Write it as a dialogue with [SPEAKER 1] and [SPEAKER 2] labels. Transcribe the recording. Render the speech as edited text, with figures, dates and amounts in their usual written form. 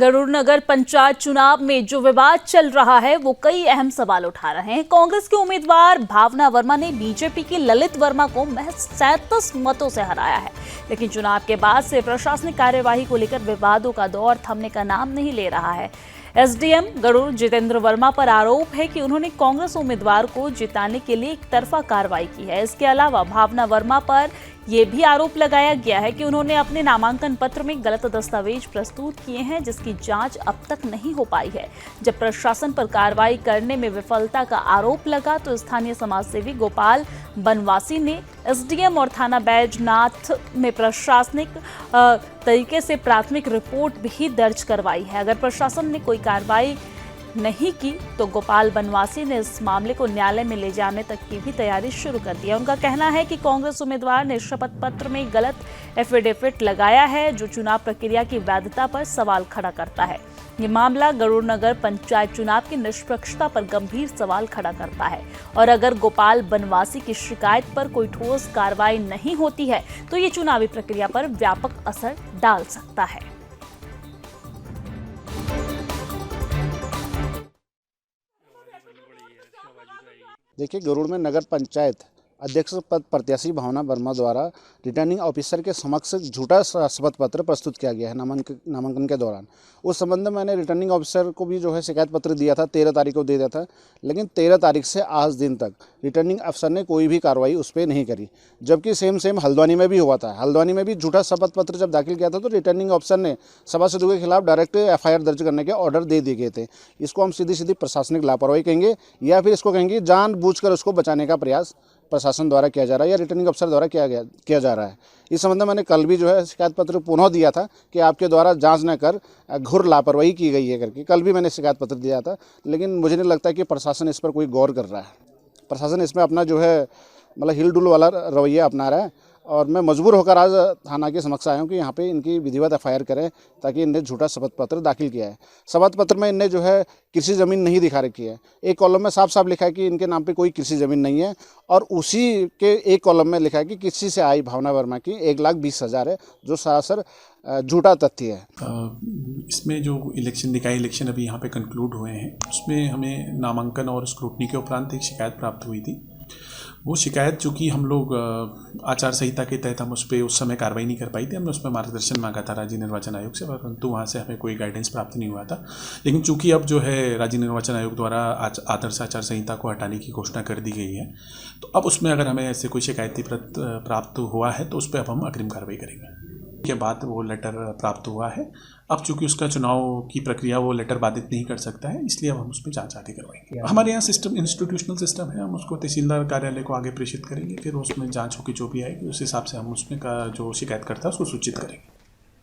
[SPEAKER 1] गरुड़ नगर पंचायत चुनाव में जो विवाद चल रहा है वो कई अहम सवाल उठा रहे हैं। कांग्रेस के उम्मीदवार भावना वर्मा ने बीजेपी की ललित वर्मा को महज 37 मतों से हराया है, लेकिन चुनाव के बाद से प्रशासनिक कार्यवाही को लेकर विवादों का दौर थमने का नाम नहीं ले रहा है। एसडीएम गरुड़ जितेंद्र वर्मा पर आरोप है कि उन्होंने कांग्रेस उम्मीदवार को जिताने के लिए एक तरफा कार्रवाई की है। इसके अलावा भावना वर्मा पर यह भी आरोप लगाया गया है कि उन्होंने अपने नामांकन पत्र में गलत दस्तावेज प्रस्तुत किए हैं, जिसकी जांच अब तक नहीं हो पाई है। जब प्रशासन पर कार्रवाई करने में विफलता का आरोप लगा तो स्थानीय समाजसेवी गोपाल बनवासी ने एसडीएम और थाना बैजनाथ में प्रशासनिक तरीके से प्राथमिक रिपोर्ट भी दर्ज करवाई है। अगर प्रशासन ने कोई कार्रवाई नहीं की तो गोपाल बनवासी ने इस मामले को न्यायालय में ले जाने तक की भी तैयारी शुरू कर दी है। उनका कहना है कि कांग्रेस उम्मीदवार ने शपथ पत्र में गलत एफिडेविट लगाया है, जो चुनाव प्रक्रिया की वैधता पर सवाल खड़ा करता है। ये मामला गरुड़ नगर पंचायत चुनाव की निष्पक्षता पर गंभीर सवाल खड़ा करता है और अगर गोपाल बनवासी की शिकायत पर कोई ठोस कार्रवाई नहीं होती है तो ये चुनावी प्रक्रिया पर व्यापक असर डाल सकता है।
[SPEAKER 2] देखिए, गरुड़ में नगर पंचायत अध्यक्ष पद प्रत्याशी भावना वर्मा द्वारा रिटर्निंग ऑफिसर के समक्ष झूठा शपथ पत्र प्रस्तुत किया गया है नामांकन के दौरान। उस संबंध में मैंने रिटर्निंग ऑफिसर को भी जो है शिकायत पत्र दिया था, 13 तारीख को दे दिया था, लेकिन 13 तारीख से आज दिन तक रिटर्निंग अफसर ने कोई भी कार्रवाई उस पर नहीं करी। जबकि सेम हल्द्वानी में भी हुआ था। हल्द्वानी में भी झूठा शपथ पत्र जब दाखिल किया था तो रिटर्निंग ऑफिसर ने सभासदों के खिलाफ डायरेक्ट एफआईआर दर्ज करने के ऑर्डर दे दिए गए थे। इसको हम सीधी प्रशासनिक लापरवाही कहेंगे या फिर इसको कहेंगे जानबूझकर उसको बचाने का प्रयास प्रशासन द्वारा किया जा रहा है या रिटर्निंग अफसर द्वारा किया जा रहा है। इस संबंध में मैंने कल भी जो है शिकायत पत्र पुनः दिया था कि आपके द्वारा जांच न कर घोर लापरवाही की गई है करके। कल भी मैंने शिकायत पत्र दिया था, लेकिन मुझे नहीं लगता कि प्रशासन इस पर कोई गौर कर रहा है। प्रशासन इसमें अपना जो है मतलब हिल-डुल वाला रवैया अपना रहा है और मैं मजबूर होकर आज थाना के समक्ष आया हूँ कि यहाँ पे इनकी विधिवत एफआईआर करें, ताकि इनने झूठा शपथ पत्र दाखिल किया है। शपथ पत्र में इनने जो है कृषि ज़मीन नहीं दिखा रखी है। एक कॉलम में साफ लिखा है कि इनके नाम पे कोई कृषि ज़मीन नहीं है और उसी के एक कॉलम में लिखा है कि किसी से आई भावना वर्मा की 1,20,000 है, जो सरासर झूठा तथ्य है।
[SPEAKER 3] इसमें जो निकाय इलेक्शन अभी यहाँ पे कंक्लूड हुए हैं, उसमें हमें नामांकन और स्क्रूटनी के उपरांत एक शिकायत प्राप्त हुई थी। वो शिकायत चूँकि हम लोग आचार संहिता के तहत हम उस पर उस समय कार्रवाई नहीं कर पाई थी। हमने उसमें मार्गदर्शन मांगा था राज्य निर्वाचन आयोग से, परंतु वहाँ से हमें कोई गाइडेंस प्राप्त नहीं हुआ था। लेकिन चूँकि अब जो है राज्य निर्वाचन आयोग द्वारा आदर्श आचार संहिता को हटाने की घोषणा कर दी गई है, तो अब उसमें अगर हमें ऐसे कोई शिकायती प्राप्त हुआ है तो उस पर अब हम अग्रिम कार्रवाई करेंगे। के बाद वो लेटर प्राप्त हुआ है। अब चूंकि उसका चुनाव की प्रक्रिया वो लेटर बाधित नहीं कर सकता है, इसलिए अब हम उसमें जांच आदि करवाएंगे। हमारे यहाँ सिस्टम इंस्टीट्यूशनल सिस्टम है, हम उसको तहसीलदार कार्यालय को आगे प्रेषित करेंगे, फिर उसमें जांच होकर जो भी आएगी उस हिसाब से हम उसमें का जो शिकायतकर्ता है उसको सूचित करेंगे।